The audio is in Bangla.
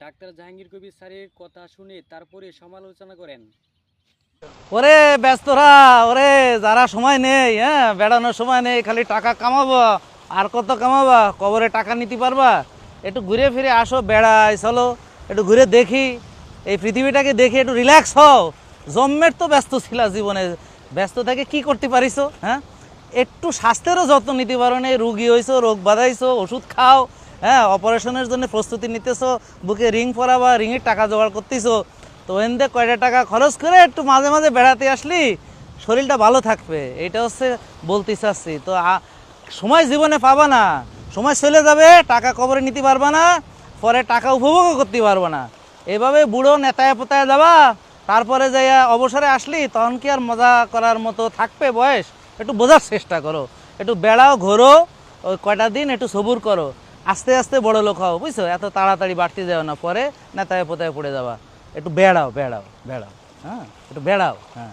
ডাক্তার জাহাঙ্গীর কবির স্যারের কথা শুনে তারপরে সমালোচনা করেন। ওরে ব্যস্তরা, ওরে যারা সময় নেই, হ্যাঁ বেড়ানোর সময় নেই, খালি টাকা কামাবো আর কত কামাবা, কবরে টাকা নিতে পারবা? একটু ঘুরে ফিরে আসো, বেড়াই চলো, একটু ঘুরে দেখি, এই পৃথিবীটাকে দেখি, একটু রিল্যাক্স হও। জন্মের তো ব্যস্ত ছিলা জীবনে, ব্যস্ত থেকে কি করতে পারিছো? হ্যাঁ, একটু স্বাস্থ্যেরও যত্ন নিতে পারো না, রুগী হয়েছো, রোগ বাঁধাইছো, ওষুধ খাও, হ্যাঁ অপারেশনের জন্য প্রস্তুতি নিতেছো, বুকে রিং পরাবা, রিংয়ের টাকা জোগাড় করতেছো। তো এনদে কয়টা টাকা খরচ করে একটু মাঝে মাঝে বেড়াতে আসলি শরীরটা ভালো থাকবে, এটা হচ্ছে বলতে চাচ্ছি। তো সময় জীবনে পাবা না, সময় চলে যাবে, টাকা কবরে নিতে পারবা না, পরে টাকা উপভোগও করতে পারবা না। এভাবে বুড়ো নেতায় পোতায় যাবা, তারপরে যাইয়া অবসরে আসলি তখন কি আর মজা করার মতো থাকবে বয়স? একটু বোঝার চেষ্টা করো, একটু বেড়াও, ঘোরো, ওই কয়টা দিন একটু সবুর করো, আস্তে আস্তে বড় লোক হও, বুঝছো? এত তাড়াতাড়ি বাড়তে যাও না, পরে নেতায় পোতায় পড়ে যাবা। একটু বেড়াও বেড়াও বেড়াও, হ্যাঁ একটু বেড়াও, হ্যাঁ।